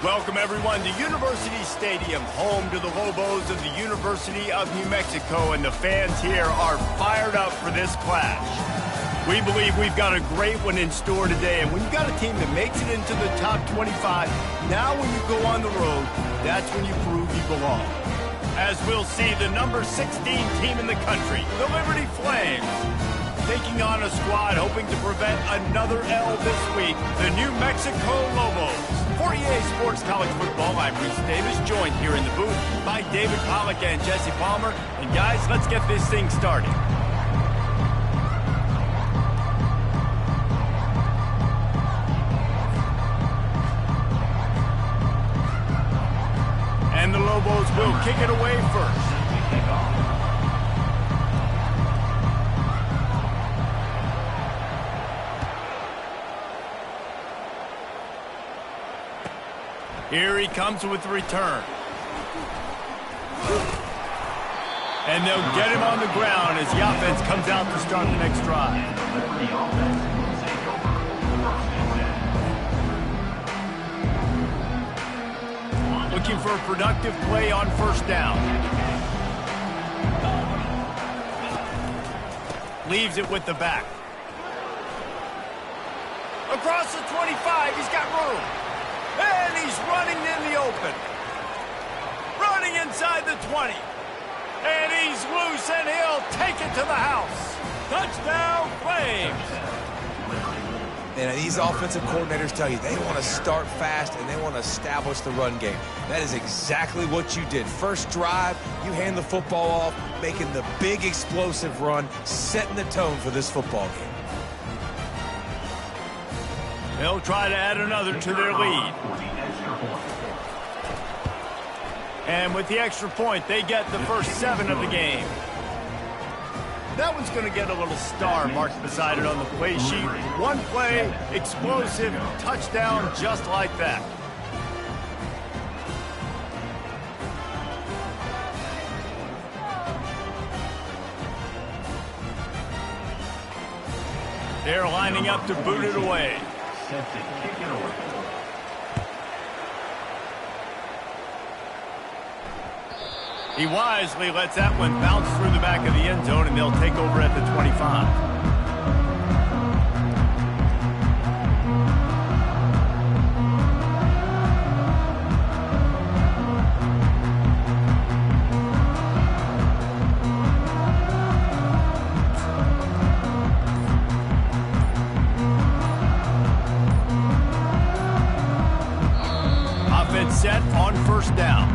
Welcome, everyone, to University Stadium, home to the Lobos of the University of New Mexico, and the fans here are fired up for this clash. We believe we've got a great one in store today, and when you've got a team that makes it into the top 25, now when you go on the road, that's when you prove you belong. As we'll see, the number 16 team in the country, the Liberty Flames, taking on a squad hoping to prevent another L this week, the New Mexico Lobos. For EA Sports College Football, I'm Reese Davis, joined here in the booth by David Pollack and Jesse Palmer. And guys, let's get this thing started. And the Lobos will kick it away first. Here he comes with the return. And they'll get him on the ground as the offense comes out to start the next drive. Looking for a productive play on first down. Leaves it with the back. Across the 25, he's got room. And he's running in the open. Running inside the 20. And he's loose, and he'll take it to the house. Touchdown, Flames. And these offensive coordinators tell you they want to start fast and they want to establish the run game. That is exactly what you did. First drive, you hand the football off, making the big explosive run, setting the tone for this football game. They'll try to add another to their lead. And with the extra point, they get the first 7 of the game. That one's going to get a little star marked beside it on the play sheet. One play, explosive, touchdown, just like that. They're lining up to boot it away. He wisely lets that one bounce through the back of the end zone, and they'll take over at the 25. Offense set on first down.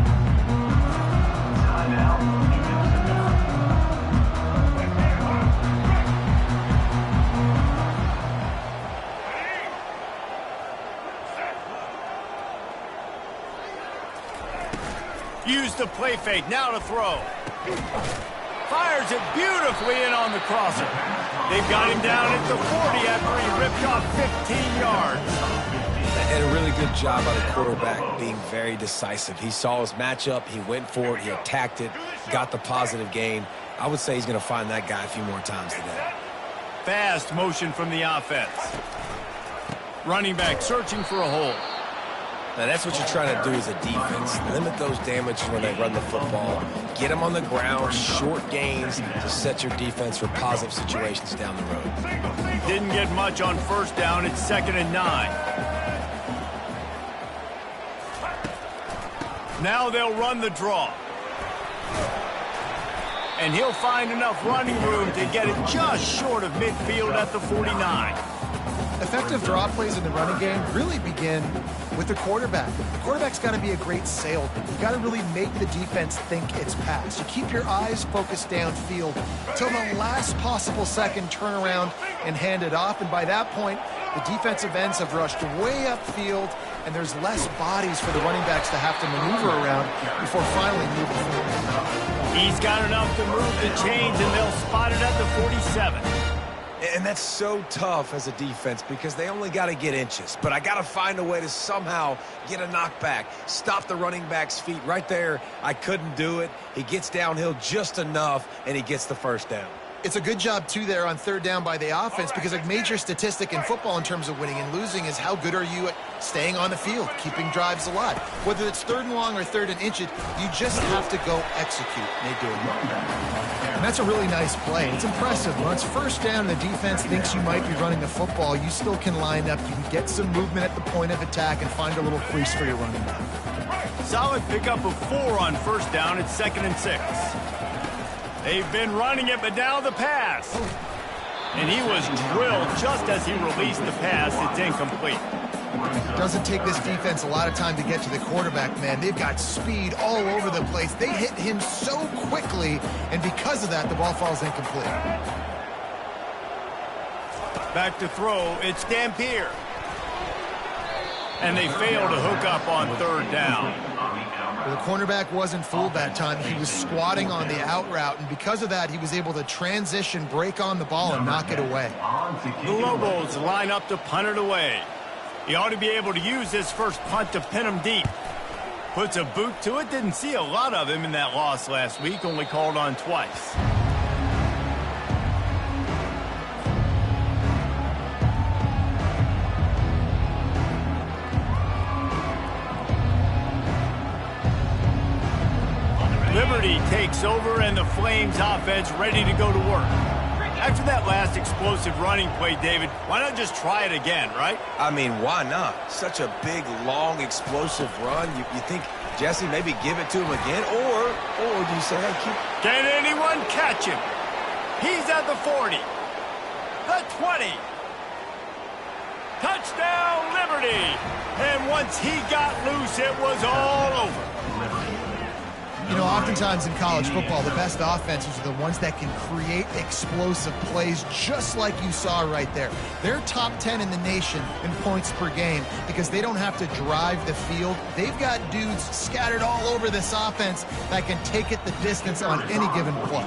Use the play fake, now to throw. Fires it beautifully in on the crosser. They've got him down at the 40 after he ripped off 15 yards. And a really good job by the quarterback being very decisive. He saw his matchup, he went for it, he attacked it, got the positive gain. I would say he's going to find that guy a few more times today. Fast motion from the offense. Running back searching for a hole. Now, that's what you're trying to do as a defense. Limit those damages when they run the football. Get them on the ground, short gains to set your defense for positive situations down the road. Didn't get much on first down. It's 2nd and 9. Now they'll run the draw. And he'll find enough running room to get it just short of midfield at the 49. Effective draw plays in the running game really begin with the quarterback. The quarterback's got to be a great salesman. You've got to really make the defense think it's pass. You keep your eyes focused downfield till the last possible second, turn around and hand it off. And by that point, the defensive ends have rushed way upfield, and there's less bodies for the running backs to have to maneuver around before finally moving forward. He's got enough to move the chains, and they'll spot it at the 47. And that's so tough as a defense because they only got to get inches. But I got to find a way to somehow get a knockback, stop the running back's feet. Right there, I couldn't do it. He gets downhill just enough, and he gets the first down. It's a good job, too, there on third down by the offense because a major statistic in football in terms of winning and losing is how good are you at staying on the field, keeping drives alive. Whether it's 3rd and long or 3rd and inches, you just have to go execute. And they do it. And that's a really nice play. It's impressive. When it's 1st down and the defense thinks you might be running the football, you still can line up. You can get some movement at the point of attack and find a little crease for your running back. Solid pickup of 4 on 1st down. It's 2nd and 6. They've been running it, but now the pass. And he was drilled just as he released the pass. It's incomplete. It doesn't take this defense a lot of time to get to the quarterback, man. They've got speed all over the place. They hit him so quickly, and because of that, the ball falls incomplete. Back to throw, it's Dampier. And they fail to hook up on 3rd down. Well, the cornerback wasn't fooled that time. He was squatting on the out route, and because of that, he was able to transition, break on the ball, and knock it away. The Lobos line up to punt it away. He ought to be able to use this first punt to pin him deep. Puts a boot to it. Didn't see a lot of him in that loss last week, only called on twice. Liberty takes over, and the Flames offense ready to go to work. After that last explosive running play, David, why not just try it again, right? I mean, why not? Such a big, long, explosive run. You think, Jesse, maybe give it to him again? Or do you say, hey, keep... Can anyone catch him? He's at the 40. The 20. Touchdown, Liberty. And once he got loose, it was all over. You know, oftentimes in college football, the best offenses are the ones that can create explosive plays just like you saw right there. They're top 10 in the nation in points per game because they don't have to drive the field. They've got dudes scattered all over this offense that can take it the distance on any given play.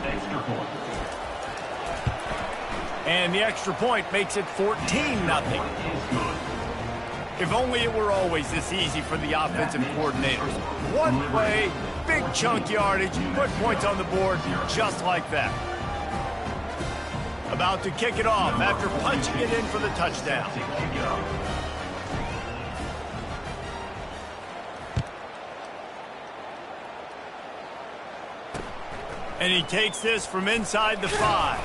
And the extra point makes it 14-0. If only it were always this easy for the offensive coordinators. One play, big chunk yardage, put points on the board just like that. About to kick it off after punching it in for the touchdown. And he takes this from inside the 5.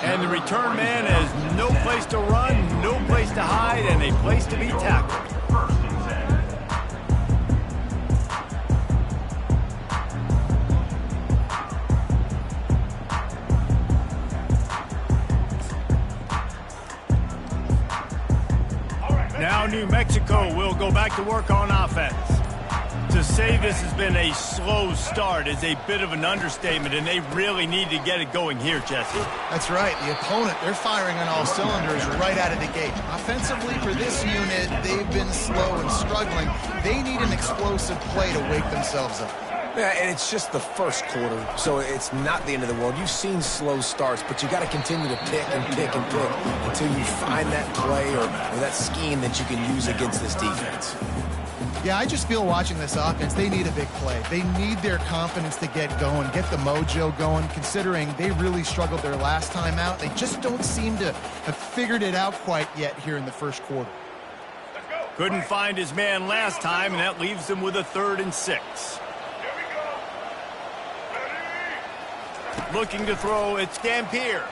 And the return man has no place to run, no place to hide, and a place to be tackled. Now New Mexico will go back to work on offense. To say this has been a slow start is a bit of an understatement, and they really need to get it going here, Jesse. That's right. The opponent, they're firing on all cylinders right out of the gate. Offensively, for this unit, they've been slow and struggling. They need an explosive play to wake themselves up. Yeah, and it's just the first quarter, so it's not the end of the world. You've seen slow starts, but you got to continue to pick and pick and pick until you find that play or that scheme that you can use against this defense. Yeah, I just feel watching this offense, they need a big play. They need their confidence to get going, get the mojo going, considering they really struggled their last time out. They just don't seem to have figured it out quite yet here in the first quarter. Couldn't find his man last time, and that leaves them with a 3rd and 6. Looking to throw, it's Dampier.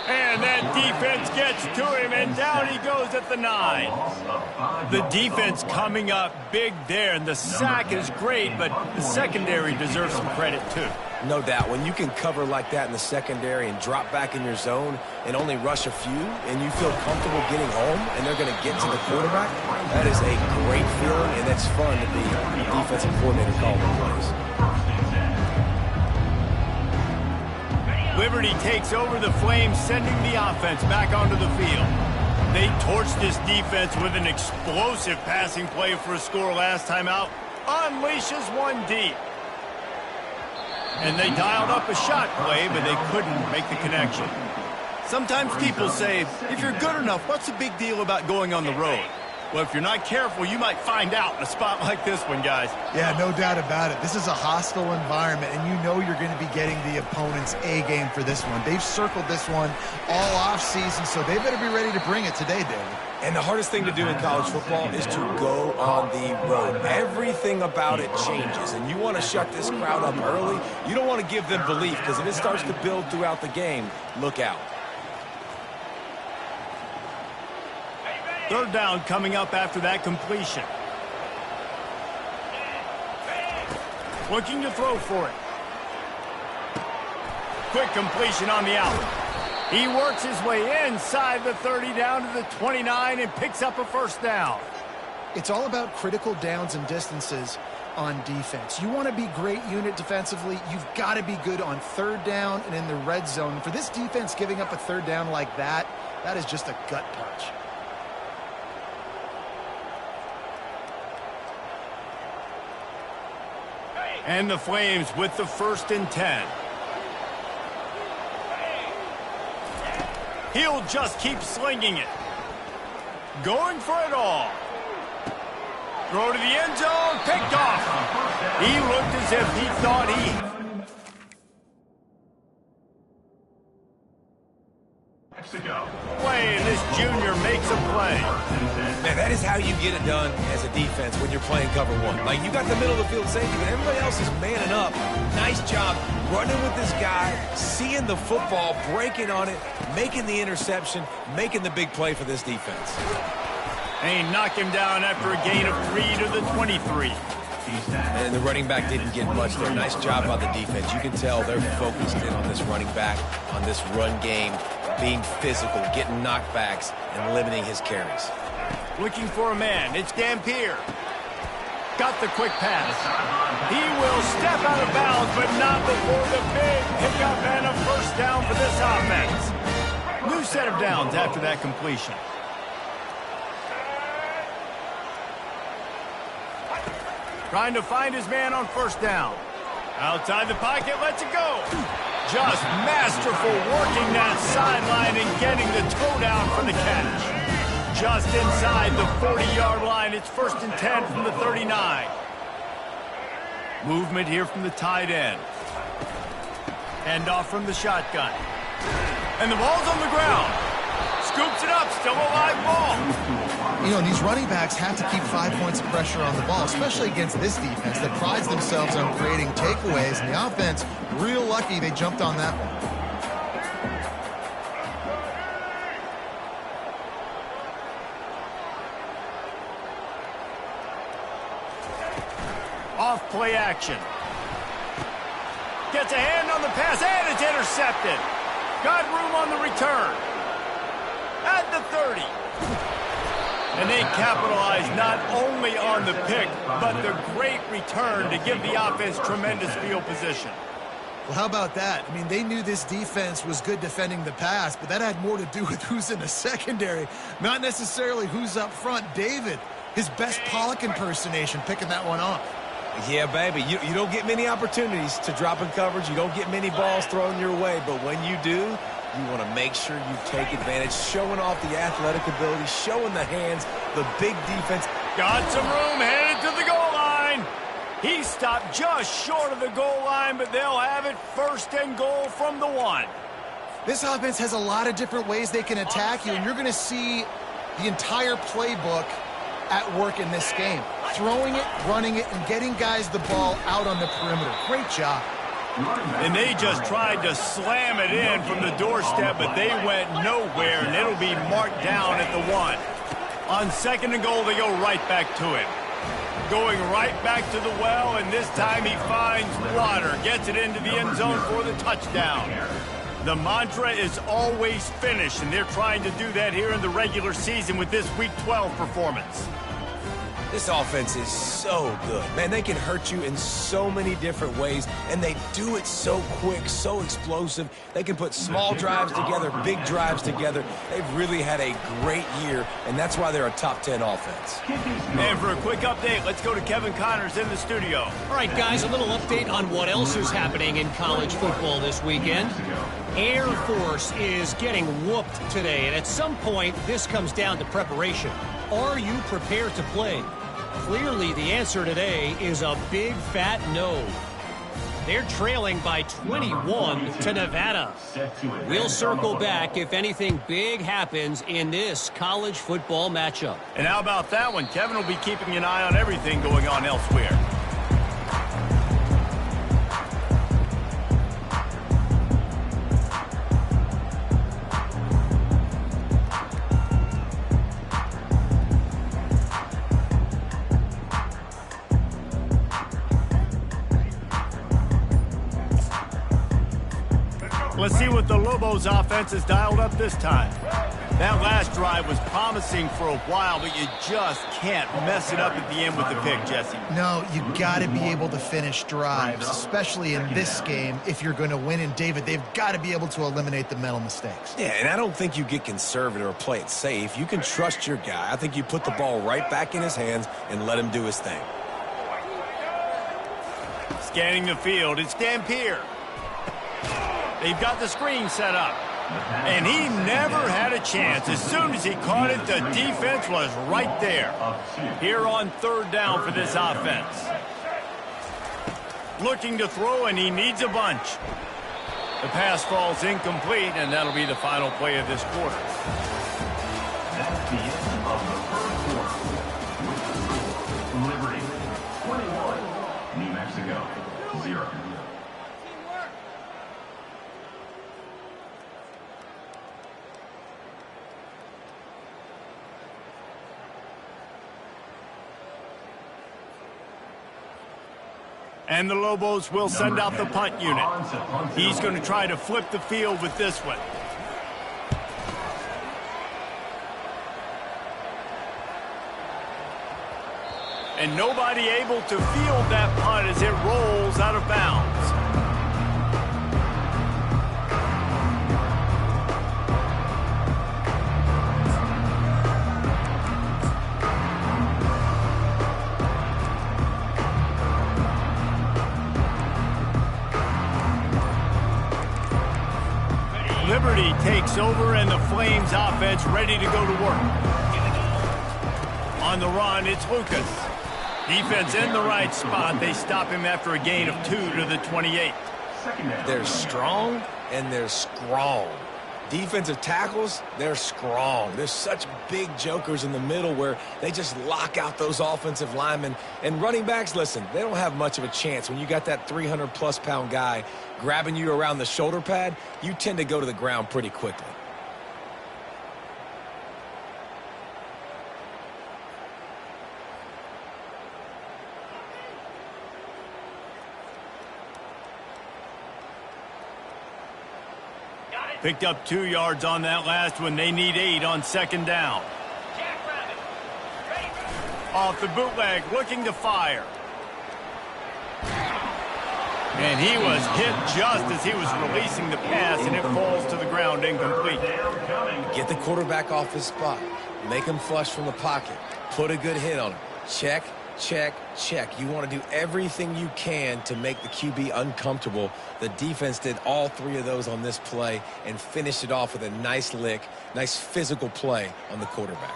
And that defense gets to him, and down he goes at the 9. The defense coming up big there, and the sack is great, but the secondary deserves some credit too. No doubt. When you can cover like that in the secondary and drop back in your zone and only rush a few, and you feel comfortable getting home, and they're going to get to the quarterback, that is a great feeling, and that's fun to be a defensive coordinator calling the plays. Liberty takes over the Flames, sending the offense back onto the field. They torched this defense with an explosive passing play for a score last time out. Unleashes one deep. And they dialed up a shot play, but they couldn't make the connection. Sometimes people say, if you're good enough, what's the big deal about going on the road? Well, if you're not careful, you might find out in a spot like this one, guys. Yeah, no doubt about it. This is a hostile environment, and you know you're going to be getting the opponent's A game for this one. They've circled this one all offseason, so they better be ready to bring it today, David. And the hardest thing to do in college football is to go on the road. Everything about it changes, and you want to shut this crowd up early. You don't want to give them belief, because if it starts to build throughout the game, look out. Third down coming up after that completion. Looking to throw for it. Quick completion on the out. He works his way inside the 30 down to the 29 and picks up a first down. It's all about critical downs and distances on defense. You want to be great unit defensively. You've got to be good on third down and in the red zone. For this defense, giving up a third down like that, that is just a gut punch. And the Flames with the 1st and 10. He'll just keep slinging it. Going for it all. Throw to the end zone. Picked off. He looked as if he thought he... Play, and this junior makes a play. Man, that is how you get it done as a defense when you're playing cover one. Like, you got the middle of the field safety, but everybody else is manning up. Nice job running with this guy, seeing the football, breaking on it, making the interception, making the big play for this defense. And he knocked him down after a gain of 3 to the 23. And the running back didn't get much there. Nice job by the defense. You can tell they're focused in on this running back, on this run game, being physical, getting knockbacks, and limiting his carries. Looking for a man. It's Dampier. Got the quick pass. He will step out of bounds, but not before the big pickup and a first down for this offense. New set of downs after that completion. Trying to find his man on first down. Outside the pocket, lets it go. Just masterful working that sideline and getting the toe down for the catch. Just inside the 40-yard line. It's 1st and 10 from the 39. Movement here from the tight end. Hand off from the shotgun. And the ball's on the ground. Scoops it up, still a live ball. You know, these running backs have to keep 5 points of pressure on the ball, especially against this defense that prides themselves on creating takeaways. And the offense, real lucky they jumped on that one. Off play action. Gets a hand on the pass, and it's intercepted. Got room on the return. At the 30. And they capitalize not only on the pick, but the great return to give the offense tremendous field position. Well, how about that? I mean, they knew this defense was good defending the pass, but that had more to do with who's in the secondary, not necessarily who's up front. David, his best Pollock impersonation, picking that one off. Yeah, baby, you don't get many opportunities to drop in coverage. You don't get many balls thrown your way, but when you do, you want to make sure you take advantage, showing off the athletic ability, showing the hands, the big defense. Got some room, headed to the goal line. He stopped just short of the goal line, but they'll have it 1st and goal from the 1. This offense has a lot of different ways they can attack you, and you're going to see the entire playbook at work in this game. Throwing it, running it, and getting guys the ball out on the perimeter. Great job. And they just tried to slam it in from the doorstep, but they went nowhere, and it'll be marked down at the 1. On 2nd and goal, they go right back to him. Going right back to the well, and this time he finds water. Gets it into the end zone for the touchdown. The mantra is always finish, and they're trying to do that here in the regular season with this Week 12 performance. This offense is so good. Man, they can hurt you in so many different ways, and they do it so quick, so explosive. They can put small drives together, big drives together. They've really had a great year, and that's why they're a top 10 offense. And for a quick update, let's go to Kevin Connors in the studio. All right, guys, a little update on what else is happening in college football this weekend. Air Force is getting whooped today, and at some point, this comes down to preparation. Are you prepared to play? Clearly, the answer today is a big fat no. They're trailing by 21 to Nevada. We'll circle back if anything big happens in this college football matchup. And how about that one? Kevin will be keeping an eye on everything going on elsewhere. Let's see what the Lobos offense has dialed up this time. That last drive was promising for a while, but you just can't mess it up at the end with the pick, Jesse. No, you got to be able to finish drives, especially in this game if you're going to win. And, David, they've got to be able to eliminate the mental mistakes. Yeah, and I don't think you get conservative or play it safe. You can trust your guy. I think you put the ball right back in his hands and let him do his thing. Scanning the field, it's Dampier. They've got the screen set up. And he never had a chance. As soon as he caught it, the defense was right there. Here on third down for this offense. Looking to throw, and he needs a bunch. The pass falls incomplete, and that'll be the final play of this quarter. That's the end of the first quarter. Liberty, 21. New Mexico, 0. And the Lobos will send out the punt unit. He's going to try to flip the field with this one. And nobody able to field that punt as it rolls out of bounds. Liberty takes over, and the Flames offense ready to go to work. On the run, it's Lucas. Defense in the right spot. They stop him after a gain of 2 to the 28. They're strong and they're strong. Defensive tackles, they're strong. There's such big jokers in the middle where they just lock out those offensive linemen. And running backs, listen, they don't have much of a chance. When you got that 300-plus pound guy grabbing you around the shoulder pad, you tend to go to the ground pretty quickly. Picked up 2 yards on that last one. They need 8 on second down. Off the bootleg, looking to fire. And he was hit just as he was releasing the pass, and it falls to the ground incomplete. Get the quarterback off his spot. Make him flush from the pocket. Put a good hit on him. Check, check, check. You want to do everything you can to make the QB uncomfortable. The defense did all 3 of those on this play and finished it off with a nice lick, nice physical play on the quarterback.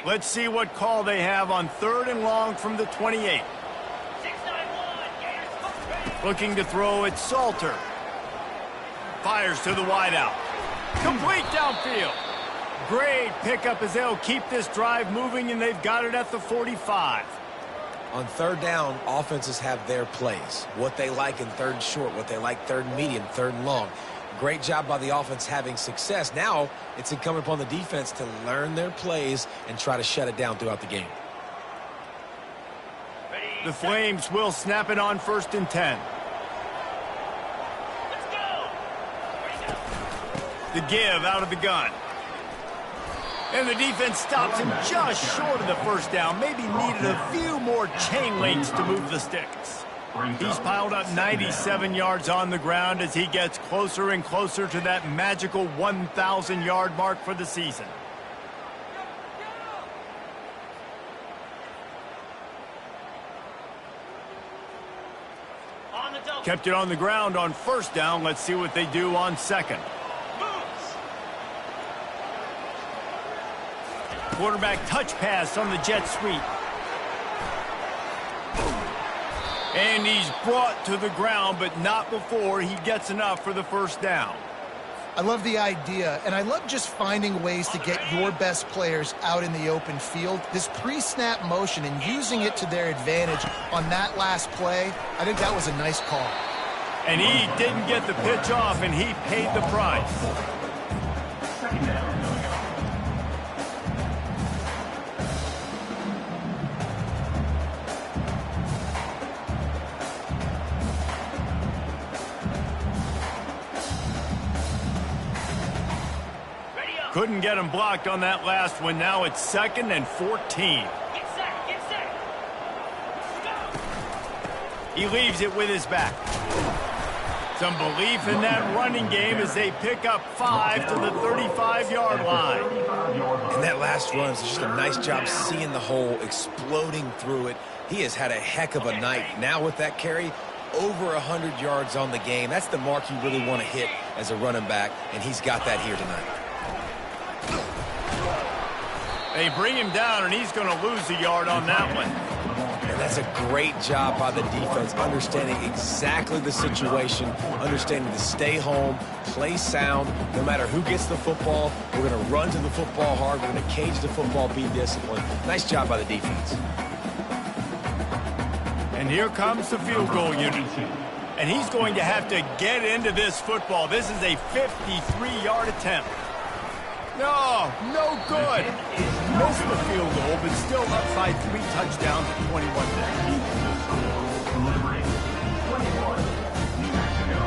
Let's see what call they have on 3rd and long from the 28. Looking to throw, it's Salter. Fires to the wideout. Complete downfield. Great pickup as they'll keep this drive moving, and they've got it at the 45. On 3rd down, offenses have their plays. What they like in 3rd and short, what they like 3rd and medium, 3rd and long. Great job by the offense having success. Now it's incumbent upon the defense to learn their plays and try to shut it down throughout the game. The Flames will snap it on 1st and 10. The give out of the gun. And the defense stops him just short of the 1st down. Maybe needed a few more chain links to move the sticks. He's piled up 97 yards on the ground as he gets closer and closer to that magical 1,000-yard mark for the season. Kept it on the ground on 1st down. Let's see what they do on 2nd. Quarterback touch pass on the jet sweep. And he's brought to the ground, but not before he gets enough for the first down. I love the idea, and I love just finding ways to get your best players out in the open field. This pre-snap motion and using it to their advantage on that last play, I think that was a nice call. And he didn't get the pitch off, and he paid the price. Second down. Couldn't get him blocked on that last one. Now it's 2nd and 14. Get set, get set. He leaves it with his back. Some belief in that running game as they pick up 5 to the 35-yard line. And that last run is just a nice job seeing the hole, exploding through it. He has had a heck of a night. Now with that carry, over 100 yards on the game. That's the mark you really want to hit as a running back, and he's got that here tonight. They bring him down, and he's going to lose a yard on that one. And that's a great job by the defense, understanding exactly the situation, understanding to stay home, play sound. No matter who gets the football, we're going to run to the football hard. We're going to cage the football, be disciplined. Nice job by the defense. And here comes the field goal unit. And he's going to have to get into this football. This is a 53-yard attempt. No good. Missed the field goal, but still up by 3 touchdowns at 21 minutes. Liberty, 21, New Mexico.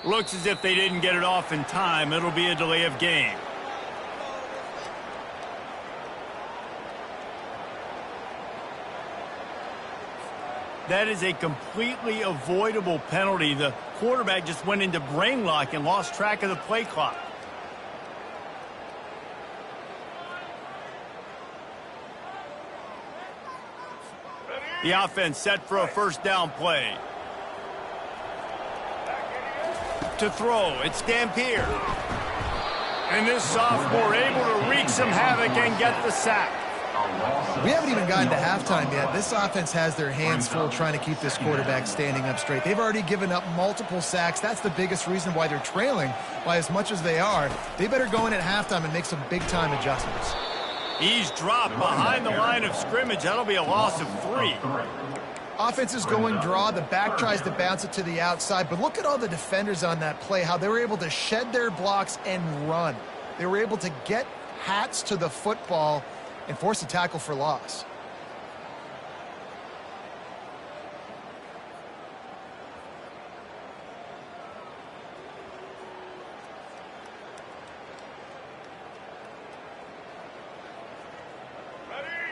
Looks as if they didn't get it off in time. It'll be a delay of game. That is a completely avoidable penalty. The quarterback just went into brain lock and lost track of the play clock. The offense set for a first down play. To throw, it's Dampier. And this sophomore able to wreak some havoc and get the sack. We haven't even gotten to halftime yet. This offense has their hands full trying to keep this quarterback standing up straight. They've already given up multiple sacks. That's the biggest reason why they're trailing by as much as they are. They better go in at halftime and make some big-time adjustments. He's dropped behind the line of scrimmage. That'll be a loss of 3. Offense is going draw. The back tries to bounce it to the outside. But look at all the defenders on that play, how they were able to shed their blocks and run. They were able to get hats to the football and force a tackle for loss.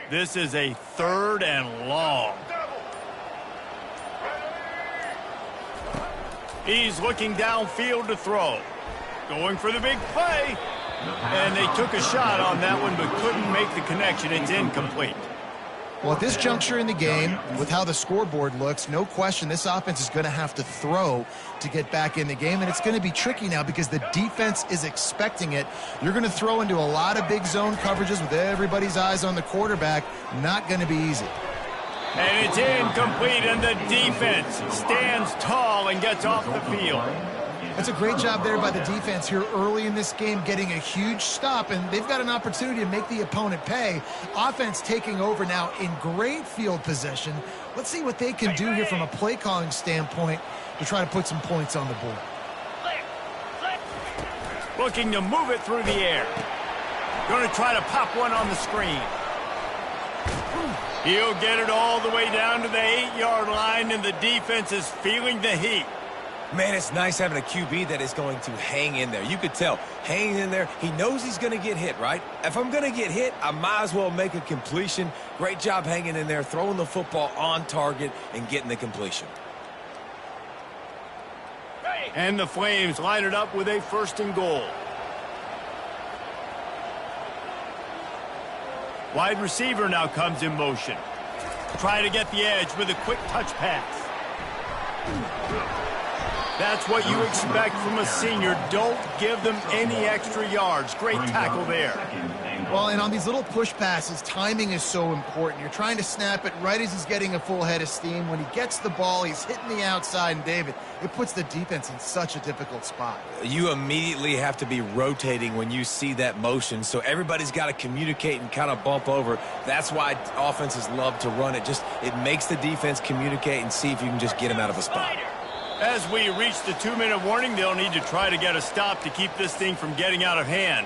This is a 3rd and long. He's looking downfield to throw. Going for the big play. And they took a shot on that one but couldn't make the connection. It's incomplete. Well, at this juncture in the game, with how the scoreboard looks, no question this offense is going to have to throw to get back in the game. And it's going to be tricky now because the defense is expecting it. You're going to throw into a lot of big zone coverages with everybody's eyes on the quarterback. Not going to be easy. And it's incomplete, and the defense stands tall and gets off the field. That's a great job there by the defense here early in this game, getting a huge stop, and they've got an opportunity to make the opponent pay. Offense taking over now in great field position. Let's see what they can do here from a play calling standpoint to try to put some points on the board. Looking to move it through the air. Going to try to pop one on the screen. He'll get it all the way down to the 8-yard line, and the defense is feeling the heat. Man, it's nice having a QB that is going to hang in there. You could tell, hanging in there, he knows he's going to get hit, right? If I'm going to get hit, I might as well make a completion. Great job hanging in there, throwing the football on target and getting the completion. And the Flames line it up with a 1st and goal. Wide receiver now comes in motion. Try to get the edge with a quick touch pass. That's what you expect from a senior. Don't give them any extra yards. Great tackle there. Well, and on these little push passes, timing is so important. You're trying to snap it right as he's getting a full head of steam. When he gets the ball, he's hitting the outside, and David, it puts the defense in such a difficult spot. You immediately have to be rotating when you see that motion, so everybody's got to communicate and kind of bump over. That's why offenses love to run it. It makes the defense communicate and see if you can just get him out of a spot. As we reach the 2-minute warning, they'll need to try to get a stop to keep this thing from getting out of hand.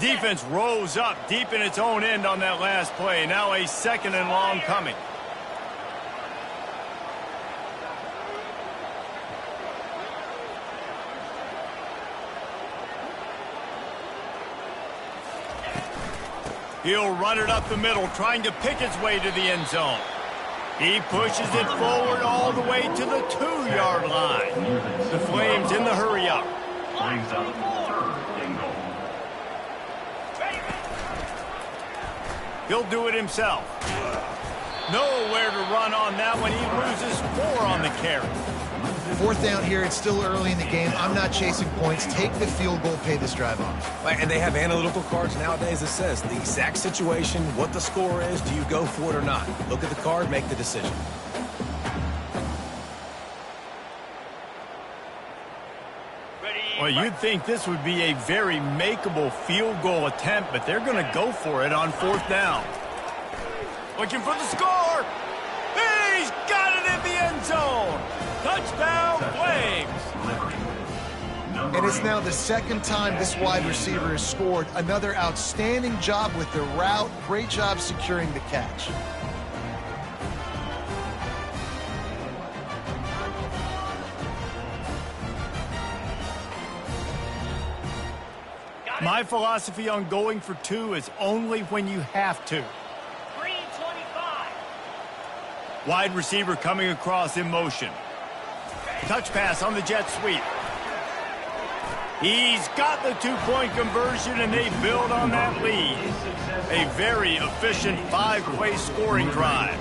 Defense rose up deep in its own end on that last play. Now a 2nd and long coming. He'll run it up the middle, trying to pick its way to the end zone. He pushes it forward all the way to the 2-yard line. The Flames in the hurry-up. Brings up 3rd and goal. He'll do it himself. Nowhere to run on that one. He loses 4 on the carry. 4th down here. It's still early in the game. I'm not chasing points. Take the field goal, pay this drive off. And they have analytical cards nowadays that says the exact situation, what the score is, do you go for it or not? Look at the card, make the decision. Well, you'd think this would be a very makeable field goal attempt, but they're going to go for it on 4th down. Looking for the score. He's got it in the end zone. Touchdown, Flames. And it's now the 2nd time this wide receiver has scored. Another outstanding job with the route. Great job securing the catch. My philosophy on going for 2 is only when you have to. Green 25. Wide receiver coming across in motion. Touch pass on the jet sweep. He's got the 2-point conversion, and they build on that lead. A very efficient 5-play scoring drive.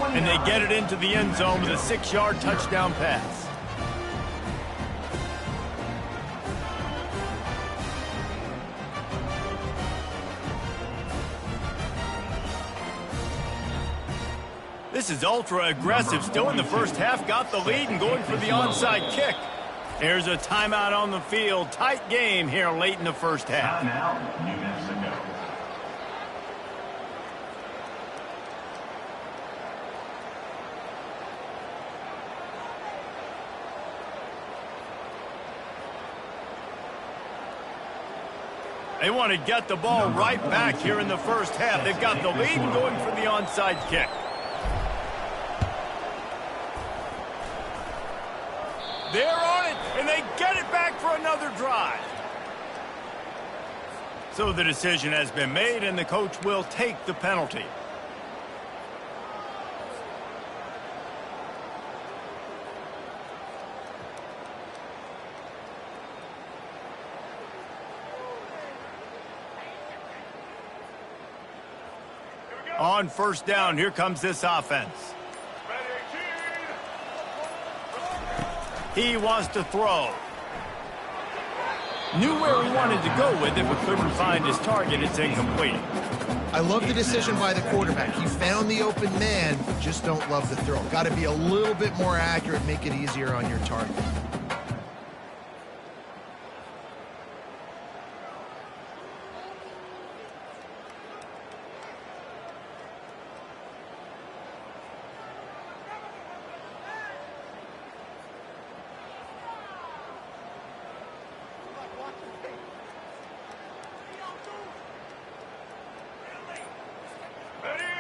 And they get it into the end zone with a 6-yard touchdown pass. This is ultra aggressive. Still in the first half, got the lead and going for the onside kick. There's a timeout on the field. Tight game here late in the first half. Now, New Mexico. They want to get the ball right back here in the first half. They've got the lead and going for the onside kick. They're on it, and they get it back for another drive. So the decision has been made, and the coach will take the penalty. On 1st down, here comes this offense. He wants to throw. Knew where he wanted to go with it, but couldn't find his target. It's incomplete. I love the decision by the quarterback. He found the open man, just don't love the throw. Got to be a little bit more accurate, make it easier on your target.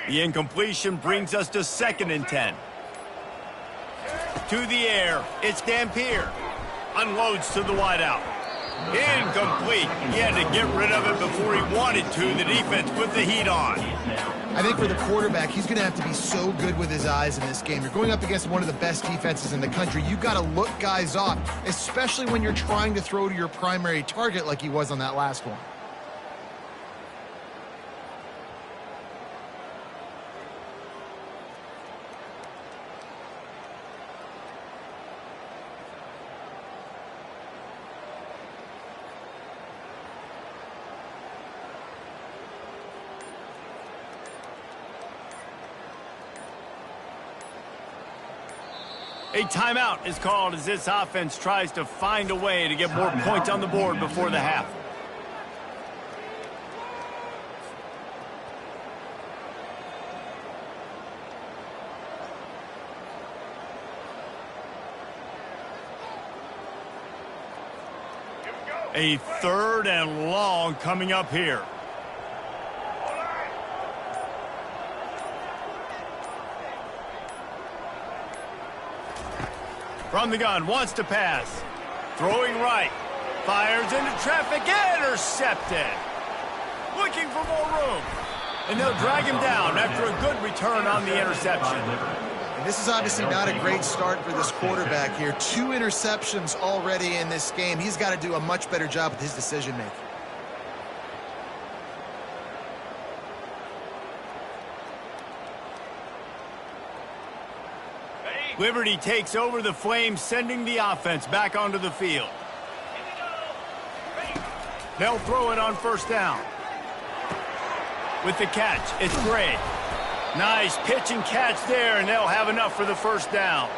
The incompletion brings us to 2nd and 10. To the air, it's Dampier. Unloads to the wideout. Incomplete. He had to get rid of it before he wanted to. The defense put the heat on. I think for the quarterback, he's going to have to be so good with his eyes in this game. You're going up against one of the best defenses in the country. You've got to look guys off, especially when you're trying to throw to your primary target like he was on that last one. A timeout is called as this offense tries to find a way to get more points on the board before the half. A 3rd and long coming up here. From the gun, wants to pass. Throwing right. Fires into traffic. Intercepted. Looking for more room. And they'll drag him down after a good return on the interception. And this is obviously not a great start for this quarterback here. 2 interceptions already in this game. He's got to do a much better job with his decision-making. Liberty takes over the Flames, sending the offense back onto the field. They'll throw it on 1st down. With the catch, it's Gray. Nice pitch and catch there, and they'll have enough for the 1st down.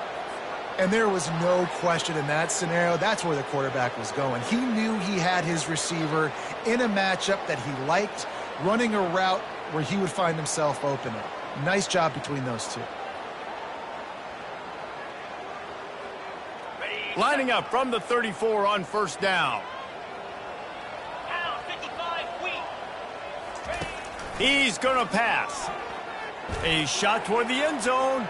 And there was no question in that scenario. That's where the quarterback was going. He knew he had his receiver in a matchup that he liked, running a route where he would find himself open. Nice job between those two. Lining up from the 34 on 1st down. Now 55 feet. He's going to pass. A shot toward the end zone.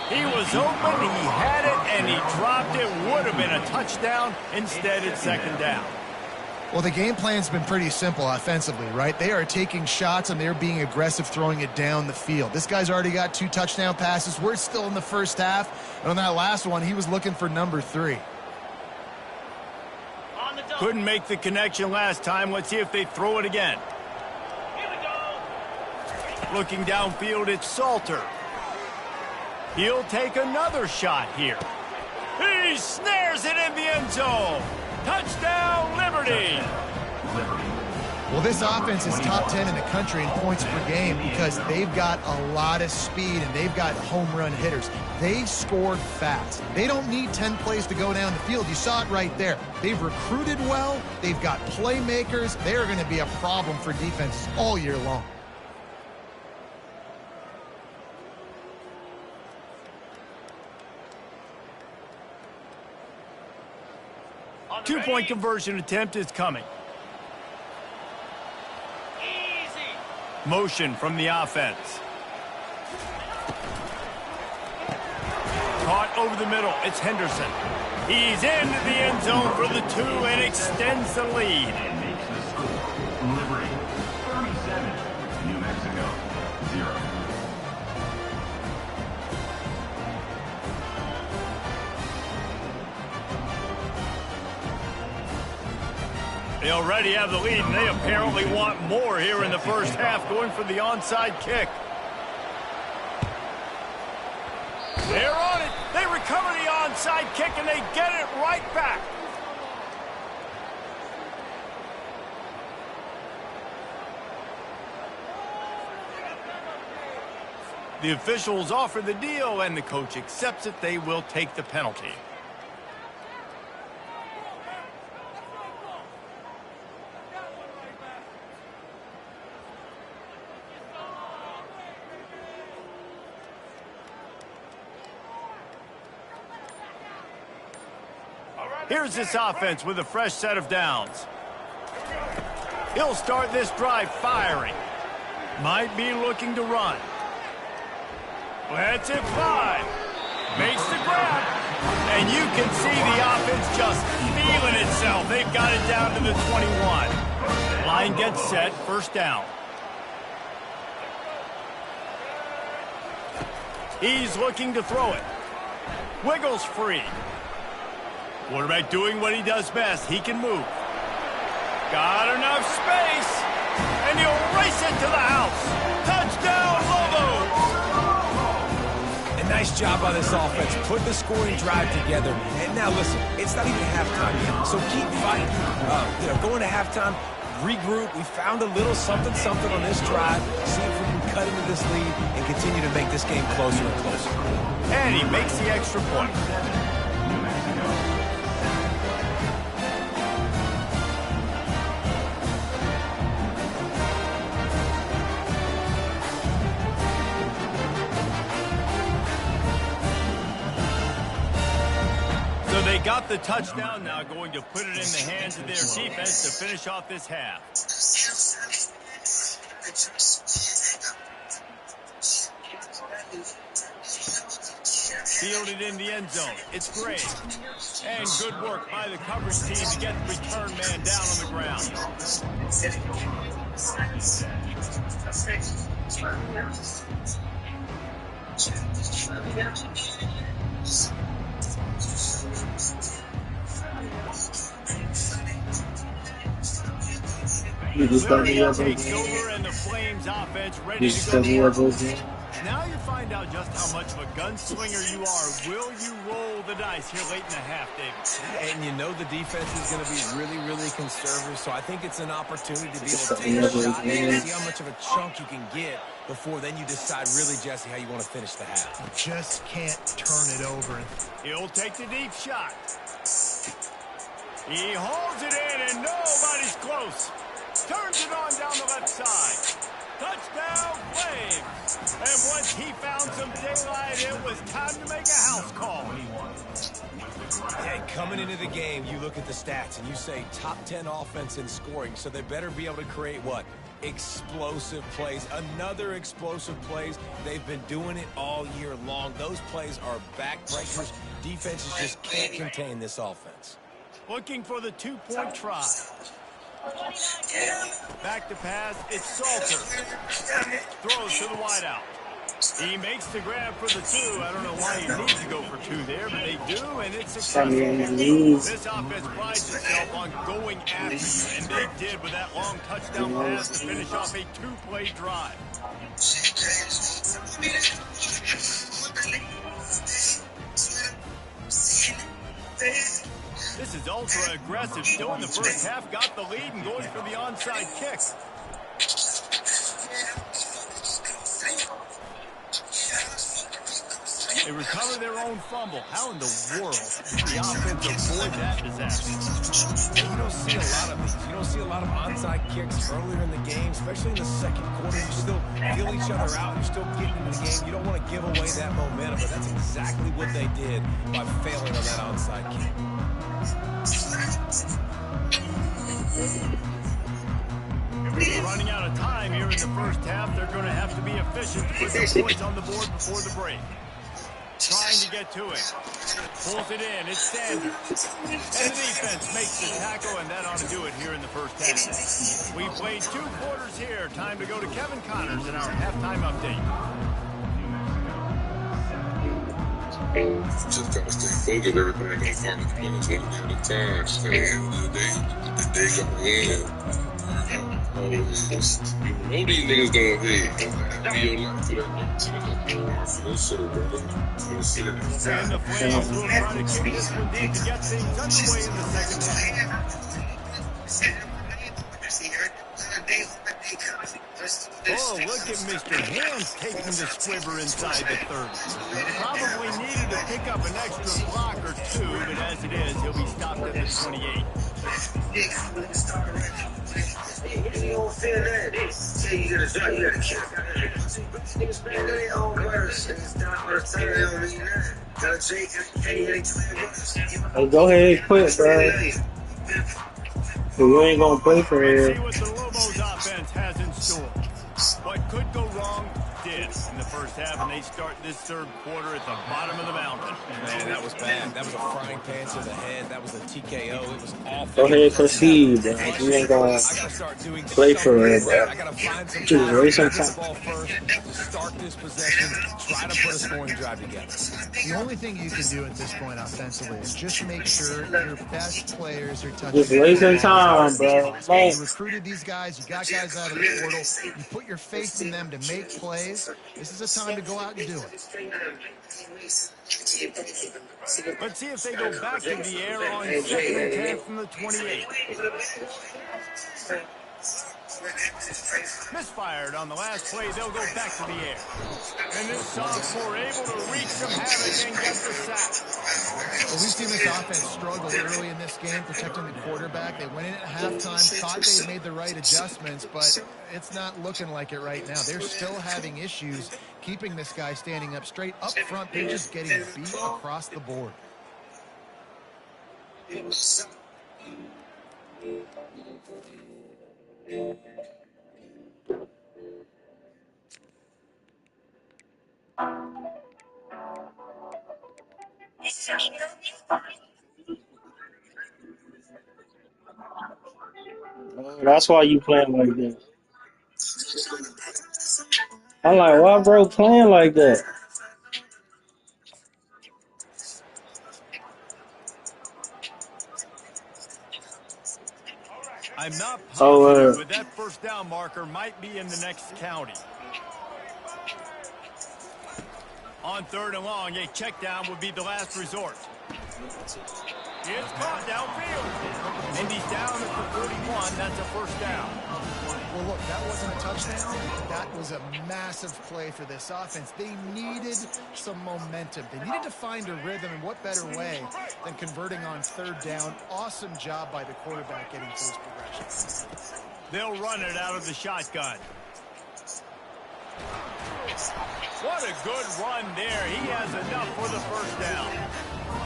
He was open, he had it, and he dropped it. Would have been a touchdown. Instead, it's 2nd down. Well, the game plan's been pretty simple offensively, right? They are taking shots, and they're being aggressive throwing it down the field. This guy's already got 2 touchdown passes. We're still in the 1st half. And on that last one, he was looking for number 3. Couldn't make the connection last time. Let's see if they throw it again. Here we go. Looking downfield, it's Salter. He'll take another shot here. He snares it in the end zone. Touchdown, Liberty! Well, this offense is top 10 in the country in points per game because they've got a lot of speed and they've got home run hitters. They scored fast. They don't need 10 plays to go down the field. You saw it right there. They've recruited well. They've got playmakers. They're going to be a problem for defenses all year long. Two-point conversion attempt is coming. Easy. Motion from the offense. Caught over the middle. It's Henderson. He's into the end zone for the 2 and extends the lead. And makes the score. Liberty 37, New Mexico 0. They already have the lead, and they apparently want more here in the 1st half, going for the onside kick. They're on it. They recover the onside kick, and they get it right back. The officials offer the deal, and the coach accepts it. They will take the penalty. Here's this offense with a fresh set of downs. He'll start this drive firing. Might be looking to run. Lets it fly. Makes the grab. And you can see the offense just feeling itself. They've got it down to the 21. Line gets set, first down. He's looking to throw it. Wiggles free. Quarterback doing what he does best. He can move. Got enough space. And he'll race it to the house. Touchdown, Lobos! A nice job by this offense. Put the scoring drive together. And now listen, it's not even halftime yet. So keep fighting. Going to halftime, regroup. We found a little something on this drive. See if we can cut into this lead and continue to make this game closer and closer. And he makes the extra point. So they got the touchdown, now going to put it in the hands of their defense to finish off this half. Fielded in the end zone. It's great. And good work by the coverage team to get the return man down on the ground. Larry takes over and the Flames offense ready to go. Now you find out just how much of a gunslinger you are. Will you roll the dice here late in the half, David? And you know the defense is going to be really, really conservative, so I think it's an opportunity to be able to take a shot and see how much of a chunk you can get before then you decide really, Jesse, how you want to finish the half. You just can't turn it over. He'll take the deep shot. He holds it in and nobody's close. Turns it on down the left side. Touchdown, Flames. And once he found some daylight, it was time to make a house call. Hey, coming into the game, you look at the stats and you say top 10 offense in scoring, so they better be able to create what? Explosive plays. Another explosive plays. They've been doing it all year long. Those plays are backbreakers. Defenses just can't contain this offense. Looking for the two-point try. Back to pass, it's Salter. Throws to the wideout. He makes the grab for the two. I don't know why he needs to go for two there, but they do, and it's successful. This offense prides itself on going after you, and they did with that long touchdown pass to finish off a two-play drive. This is ultra aggressive. Still in the first half, got the lead and going for the onside kick. They recover their own fumble. How in the world did the offense avoid that disaster? You don't see a lot of these. You don't see a lot of onside kicks earlier in the game, especially in the second quarter. You still feel each other out. You're still getting into the game. You don't want to give away that momentum, but that's exactly what they did by failing on that onside kick. We're running out of time here in the first half. They're going to have to be efficient to put some points on the board before the break. Trying to get to it. Pulls it in. It's Sanders. And the defense makes the tackle, and that ought to do it here in the first half. We played 2 quarters here. Time to go to Kevin Connors in our halftime update. Just gotta stay focused. Everybody gonna find the minutes 1 game at a time. So at the end of the day gonna win. You know these niggas gonna be your life for that number 10. For this shit, brother. For this shit. And the Flames will try to kick this one deep to get things underway in the second half. Oh, look at Mr. Hands taking the squibber inside the 30. Probably needed to pick up an extra block or two, but as it is, he'll be stopped at the 28. You don't feel that. You gotta drop, you gotta kill. Niggas bang their own verse. Niggas down for the time, they don't mean that. Gotta Jake, hey, go ahead, quit, bro. You ain't gonna play for Let's real. see what the Lobos offense has in store. What could go wrong did in the first half, and they start this third quarter at the bottom of the mountain. Man, that was bad. That was a frying pan to the head. That was a TKO. It was awful. Go ahead, concede, bro. You ain't gonna I gotta start doing play for it, something. bro. I gotta find some Just time waste to some get the time. ball first to start this possession. Try to put a scoring drive together. The only thing you can do at this point offensively is just make sure your best players are touching Just the wasting ball time, as much as bro. possible. Man. You recruited these guys. You got guys out of the portal. You put your faith in them to make plays. This is a time to go out and do it. Let's see if they go back to the air on 2nd and 10 from the 28. Misfired on the last play. They'll go back to the air. And this sophomore able to wreak some havoc and get the sack. Well, we've seen this offense struggle early in this game, protecting the quarterback. They went in at halftime, thought they made the right adjustments, but it's not looking like it right now. They're still having issues keeping this guy standing up straight. Up front, they're just getting beat across the board. That's why you playing like that. I'm like, why bro playing like that? I'm not Oh, positive, but that first down marker might be in the next county. On 3rd and long, a check down would be the last resort. It's caught downfield. And he's down at the 41. That's a first down. Well, look, that wasn't a touchdown. That was a massive play for this offense. They needed some momentum. They needed to find a rhythm, and what better way than converting on 3rd down. Awesome job by the quarterback getting first progression. They'll run it out of the shotgun. What a good run there. He has enough for the first down.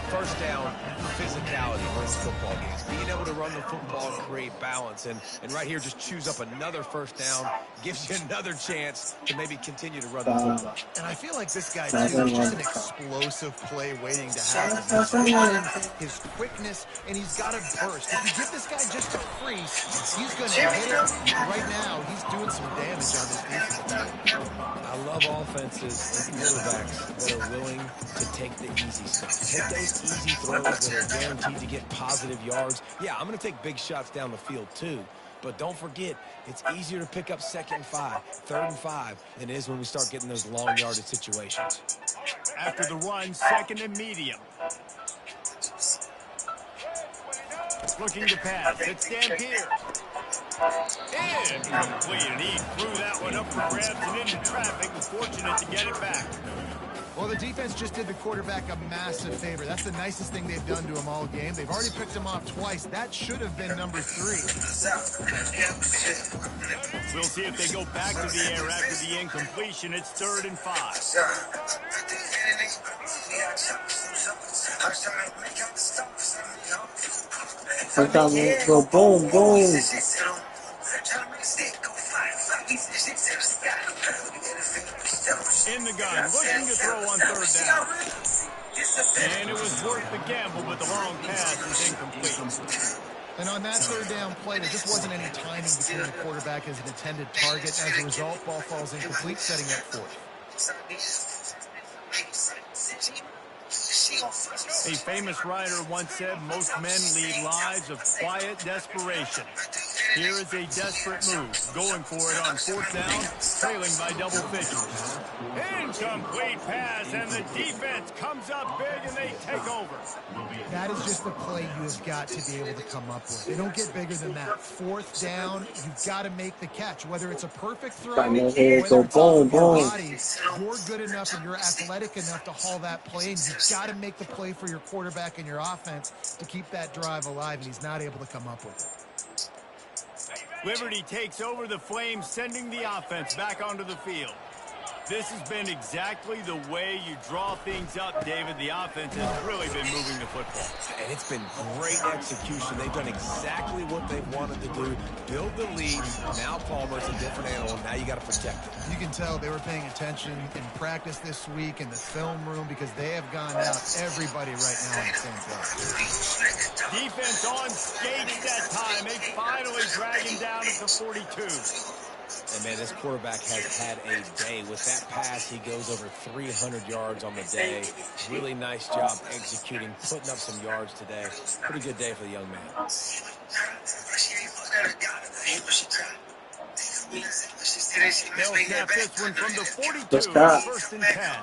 First down, physicality wins football games. Being able to run the football and create balance. And right here, just choose up another first down. Gives you another chance to maybe continue to run the football. And I feel like this guy, too, is just an explosive play waiting to happen. His vision, his quickness, and he's got a burst. If you give this guy just a crease, he's going to hit it. Right now, he's doing some damage on this defense. I love offenses and quarterbacks that are willing to take the easy stuff. Take those easy throws that are guaranteed to get positive yards. Yeah, I'm going to take big shots down the field too. But don't forget, it's easier to pick up 2nd and 5, 3rd and 5 than it is when we start getting those long yardage situations. After the run, 2nd and medium. Looking to pass. It's Dampier. Incomplete, and he threw that one up for grabs and into traffic. Was fortunate to get it back. Well, the defense just did the quarterback a massive favor. That's the nicest thing they've done to him all game. They've already picked him off twice. That should have been number 3. We'll see if they go back to the air after the incompletion. It's 3rd and 5. Sometimes it go boom, boom. In the gun, looking to throw on 3rd down. And it was worth the gamble, but the long pass is incomplete. And on that 3rd down play, there just wasn't any timing between the quarterback as an intended target. As a result, ball falls incomplete, setting up 4th. A famous writer once said, most men lead lives of quiet desperation. Here is a desperate move, going for it on 4th down, trailing by double figures. Incomplete pass, and the defense comes up big, and they take over. That is just the play you have got to be able to come up with. They don't get bigger than that. 4th down, you've got to make the catch. Whether it's a perfect throw, or whether it's off of your body, you're good enough and you're athletic enough to haul that play, and you've got to make the play for your quarterback and your offense to keep that drive alive, and he's not able to come up with it. Liberty takes over the Flames, sending the offense back onto the field. This has been exactly the way you draw things up, David. The offense has really been moving the football. And it's been great execution. They've done exactly what they've wanted to do. Build the lead. Now Palmer's a different animal. Now you got to protect it. You can tell they were paying attention in practice this week in the film room because they have gone out everybody right now on the same page. Defense on skates that time. They finally drag him down at the 42. And, man, this quarterback has had a day. With that pass, he goes over 300 yards on the day. Really nice job executing, putting up some yards today. Pretty good day for the young man. They'll snap this one from the 42. Let's go. First and 10.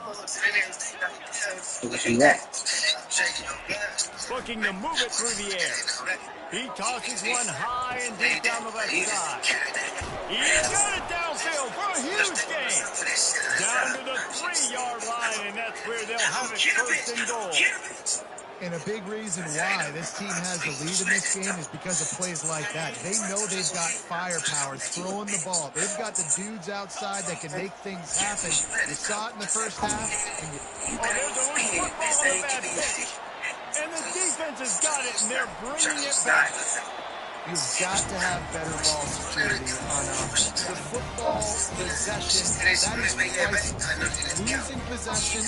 Looking to move it through the air. He tosses one high and deep down the left side. He's got it downfield for a huge gain. Down to the 3-yard line, and that's where they'll have it first and goal. And a big reason why this team has the lead in this game is because of plays like that. They know they've got firepower throwing the ball. They've got the dudes outside that can make things happen. You saw it in the first half. And there's a loose football on the bad pitch. And the defense has got it, and they're bringing it back. You've got to have better ball security on offense. The football possession, that is priceless. Losing possession,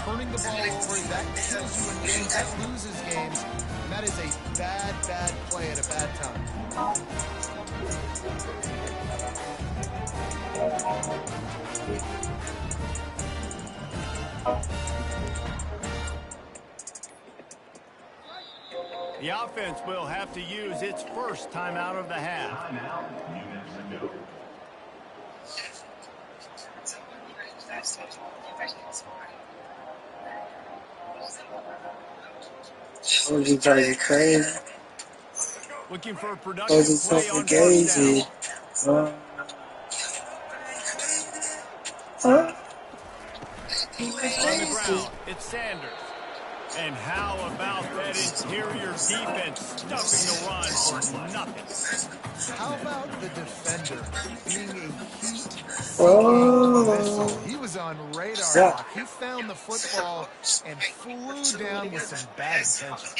turning the ball over, that kills you in games, that loses games. And that is a bad, bad play at a bad time. The offense will have to use its first timeout of the half. Timeout, New Mexico. Oh, you guys are crazy. Looking for a Oh, productive it's play so on first gazy. down. On the ground, it's Sanders. And how about that interior defense stuffing the run for nothing? How about the defender being a Oh. missile? He was on radar Yeah. lock. He found the football and flew down with some bad intention.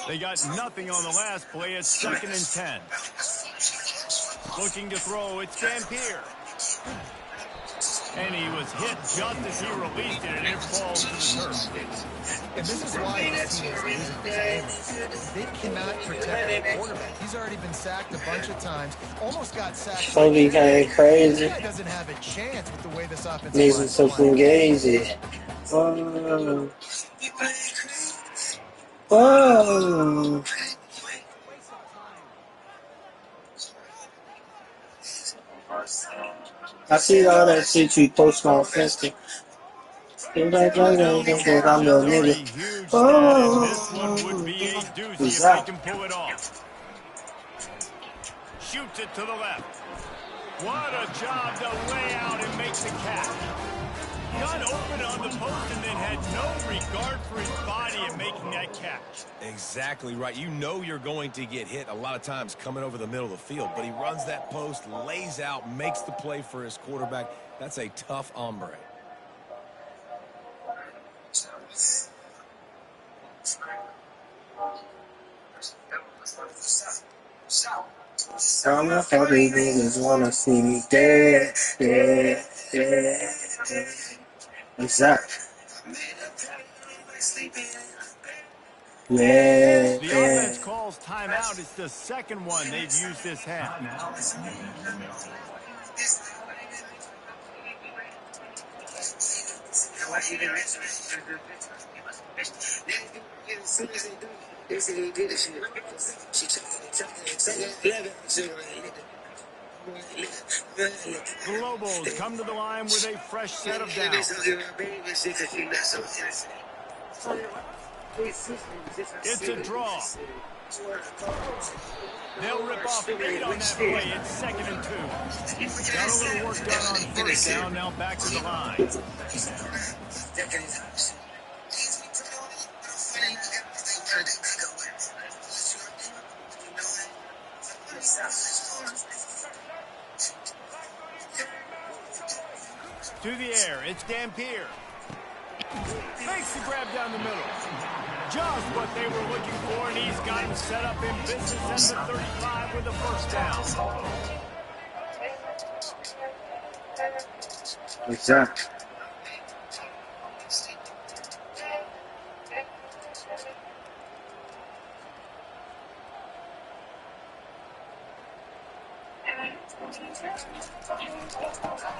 They got nothing on the last play. It's 2nd and 10. Looking to throw, it's Dampier. And he was hit just as he released it, and it falls to the turf. And this is why this team is losing this game. They cannot protect their quarterback. He's already been sacked a bunch of times. Almost got sacked. So you kind of crazy. This guy doesn't have a chance with the way this offensive Needs line is something playing. gazy. Whoa. Whoa. I see all that shit you post on Facebook. I'm the nigga. Huge Oh. this one would be a doozy if they can pull it off. Shoots it to the left. What a job to lay out and make the catch. Got open on the post and then had no regard for his body in making that catch. Exactly right. You know you're going to get hit a lot of times coming over the middle of the field, but he runs that post, lays out, makes the play for his quarterback. That's a tough hombre. Some of every niggas wanna see me dead, dead, dead, dead. Exactly. Yeah, The yeah. offense calls timeout. It's the second one they've used this half. Timeout, New Mexico. The Lobos come to the line with a fresh set of downs. It's a draw. They'll rip off the lead on that play. It's 2nd and 2. Got a little work done on 1st down. Now back to the line. To the air, it's Dampier. Makes the grab down the middle. Just what they were looking for, and he's got him set up in business at the 35 with a 1st down. Exactly.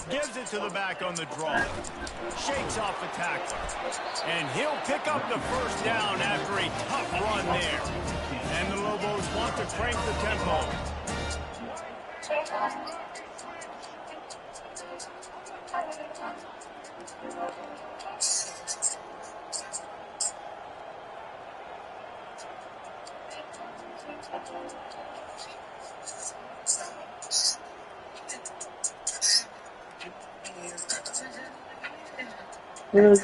Gives it to the back on the draw. Shakes off the tackler. And he'll pick up the 1st down after a tough run there. And the Lobos want to crank the tempo. They're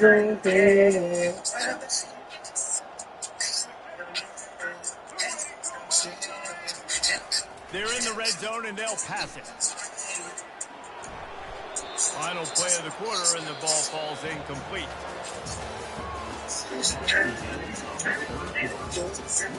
in the red zone and they'll pass it. Final play of the quarter and the ball falls incomplete. New Mexico, 7.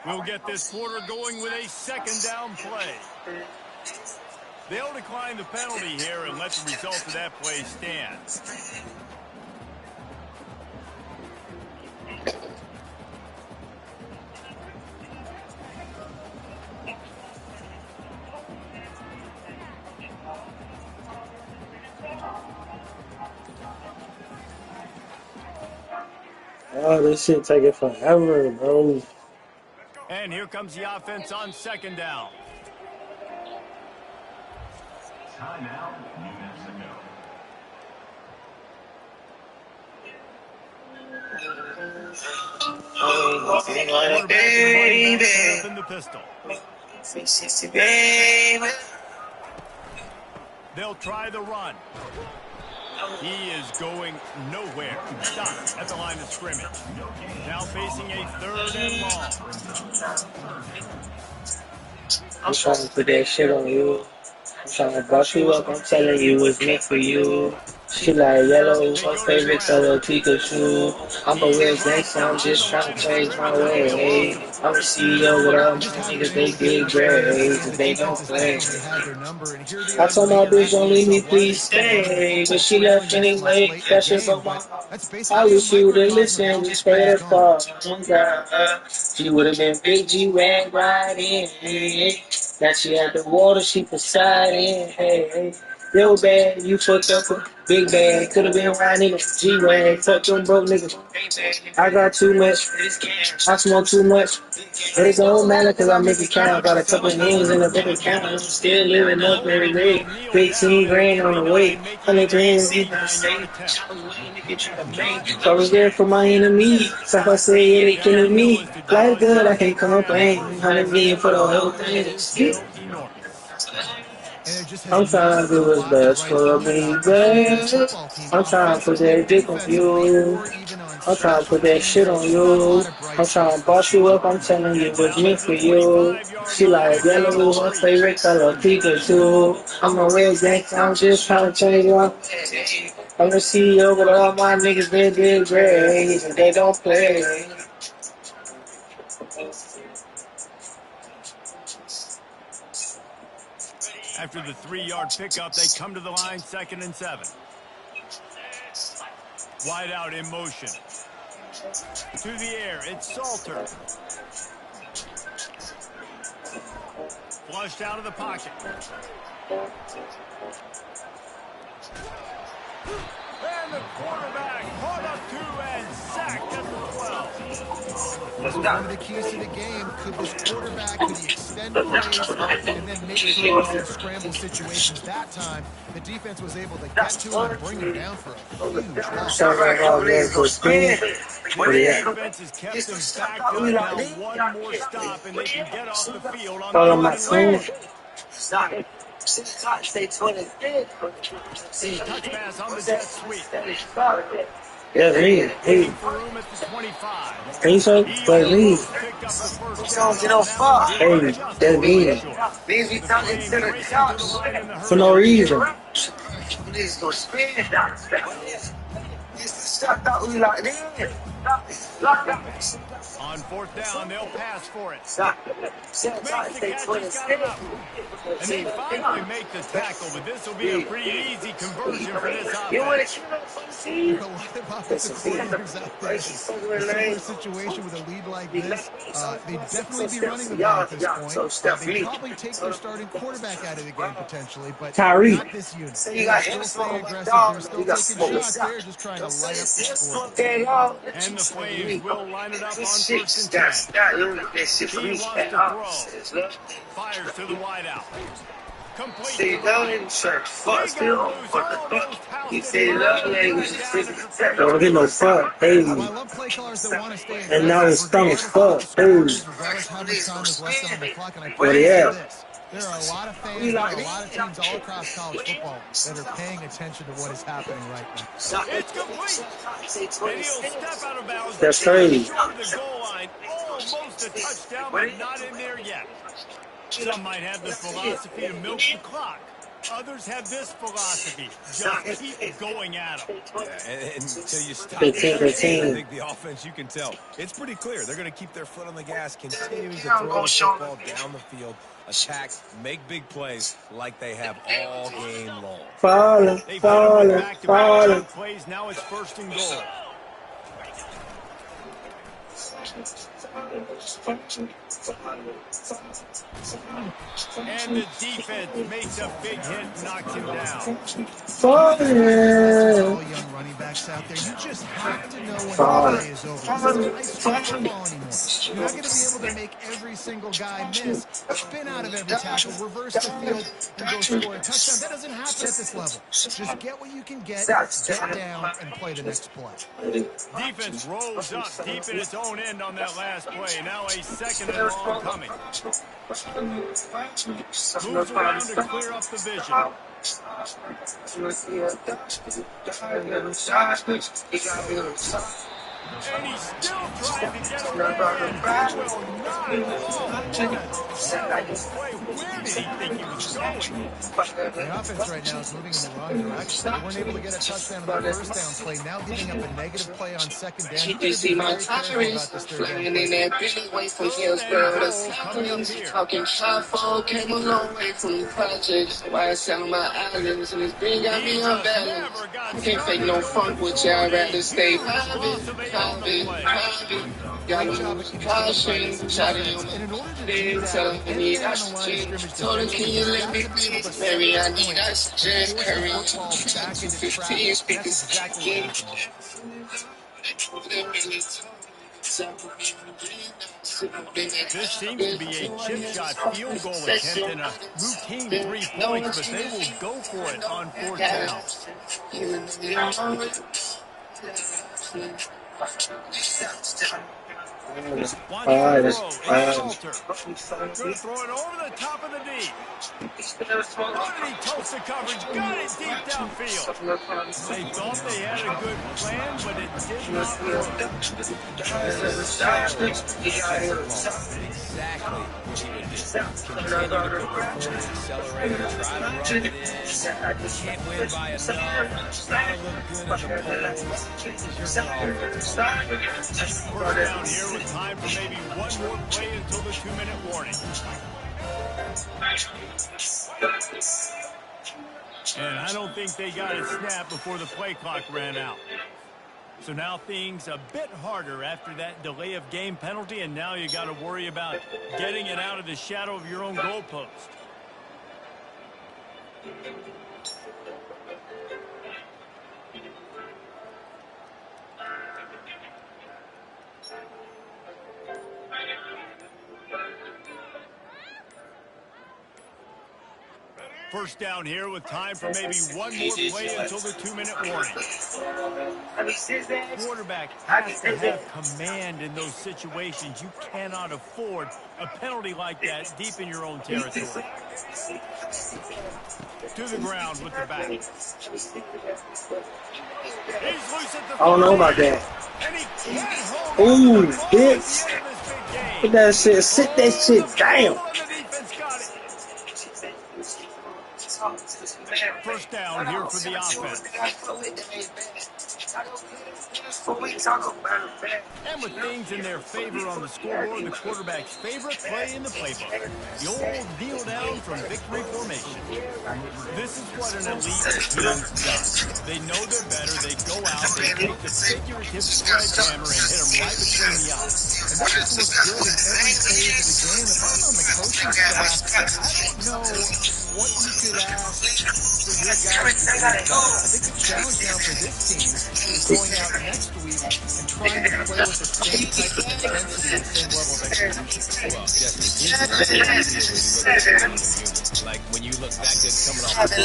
We'll get this quarter going with a 2nd down play. They'll decline the penalty here and let the result of that play stand. Oh, this shit taking forever, bro. And here comes the offense on 2nd down. Timeout, New Mexico. Quarterback Baby. set up in the pistol. 360, baby. They'll try the run. He is going nowhere. Stopped at the line of scrimmage. Now facing a 3rd and long. I'm trying to put that shit on you. I'm trying to boss you up. I'm telling you it's meant for you. She like yellow, her favorite color Pikachu. I'm a real gangster, I'm just trying to change my way. I'm a CEO with all my niggas, they big grades, and they don't play. I told my bitch don't leave me, please stay, but she left anyway. That shit broke my heart. I wish she would've listened, we sprayed her car. She would've been big G-Wag riding. Now she had the water, she Poseidon. Hey, real bad, you fucked up a big bag. Could've been riding in a G-Wag. Fuck them broke niggas. I got too much. I smoke too much. But it don't matter cause I make it count. Got a couple names in the bank account. I'm still living up every day. 15 grand on the way. 100 grand in the state. So I was there for my enemy. So if I say it, they killing me. Life good, I can't complain. 100 million for the whole thing. I'm trying to do what's best for me, babe. I'm trying to put that dick on you. I'm trying to put that shit on you. I'm trying to boss you up. I'm telling you what's meant for you. She like yellow, her favorite color Pikachu. I'm a real gangster. I'm just trying to change my. I'm the CEO, but all my niggas they big grades and they don't play. After the 3-yard pickup, they come to the line, 2nd and 7. Wide out in motion. To the air, it's Salter. Flushed out of the pocket. And the quarterback caught up to and sacked at the 12. This was one of the keys to the game. Could this quarterback, could he extend plays and then make throws in scramble situations? That time, the defense was able to get to him and bring him down for a huge loss. Sounds like all man for spin. The defense has kept them backed up now. One more stop, and they can get off the field on Follow the my opening team. drive. Touch pass on the jet sweep. Yeah, me. Hey, For room at the 25. hey, so, but me. Picked up the first Don't down get no far. Hey, that's me. These be talking to the couch. For no reason. These go spin. Shut up, we like this. Lock up. On fourth down, they'll pass for it. Makes Stop. the catch, he's got it up. And they finally make the tackle, but this will be a pretty easy conversion for this You want offense. to There are a lot of offensive coordinators out there. A similar situation with a lead like this, they'd definitely be running the ball at this point. They'd probably take their starting quarterback out of the game potentially, but Tyree. not this unit. So you got They're him still staying smoking aggressive. dog, They're still you got taking smoking shots. shot. They're just trying to light up the score. And the Flames will line it up on This first shit, and 10. that shit for He me. wants to throw. Fires to the wideout. Complete See, to down Ryan. in church, fuck He still. got loose, almost He housed said it. love language is Don't get no fuck. Hey. Well, I love play callers that want to stay And now aggressive his stomach's regardless fucked. of Hey. the score is, regardless how much time is left on the clock. And I Where promise they you at? this. There are a lot of fans, there are a lot of teams all across college football that are paying attention to what is happening right now. It's complete. And he'll step out of bounds. That's crazy. Short of the goal line. Almost a touchdown, but not in there yet. Some might have the philosophy to milk the clock. Others have this philosophy. Just keep going at them. And until you stop. 15, I 15. think the offense, you can tell. It's pretty clear. They're going to keep their foot on the gas, continuing to throw the football down the field, attack, make big plays like they have all game long. Falling, They've hit him with falling, back-to-back falling. big plays. Now it's first and goal. And the defense makes a big hit, knocks him down. All Falling. young running backs out there, you just have to know when the play is over. This isn't high school football anymore. You're not going to be able to make every single guy miss, spin out of every tackle, reverse the field, and go score a touchdown. That doesn't happen at this level. Just get what you can get down, and play the next play. Defense rolls up deep in its own end on that last play. Now a second and long coming. Moves around to clear up the vision. And he's still trying to get away, and he will not. Oh, boy, where did he think he was going? The offense right now is moving in the wrong direction. They weren't able to get a touchdown on the first down play. Now giving up a negative play on second down. You You see my tires flying in that big way from Hillsboro to Southlands. Talking shot for came a long way from the projects. Why I sell my islands and this thing got me unbalanced. I can't fake no funk with you. I'd rather stay private. Got him with caution. Shot him on my bed. Tell him I need oxygen. Told him, can you let me please? Maybe I need oxygen. Curry 15 speakers speaking. This seems to be a chip shot field goal attempt and a routine 3 points, but they will go for it on fourth down. Wants to throw. It's Salter. Gonna throw it over the top of the D. Already toast the coverage. Got it deep downfield. They thought they had a good plan, but it did not work. Exactly what he would do. Continue to put the foot on the accelerator, try to run it in. Can't win by enough. Gotta look good in the polls. This is your call. First down here with time for maybe one more play until the 2-minute warning. And I don't think they got a snap before the play clock ran out. So now things a bit harder after that delay of game penalty, and now you got to worry about getting it out of the shadow of your own goalpost. First down here with time for maybe one more play until the 2-minute warning. Quarterback has to have command in those situations. You cannot afford a penalty like that deep in your own territory. To the ground with the back. He's loose at the I don't know about that. Ooh, hits. Put that shit, sit that shit down. First down here for the offense. And with things in their favor on the scoreboard, the quarterback's favorite play in the playbook. The old kneel down from victory formation. This is what an elite team does. They know they're better. They go out, they take the figurative sledgehammer and hit them right between the eyes. And that just looks good in every phase of the game. If I'm on the coaching staff, I don't know what you could ask for your guys to do better. I think the challenge now for this team is going out next week and trying to play with the same type of intensity, the same level of execution. Well, Jesse, like when you look back at coming off the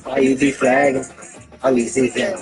Why you be flagging? I be sitting.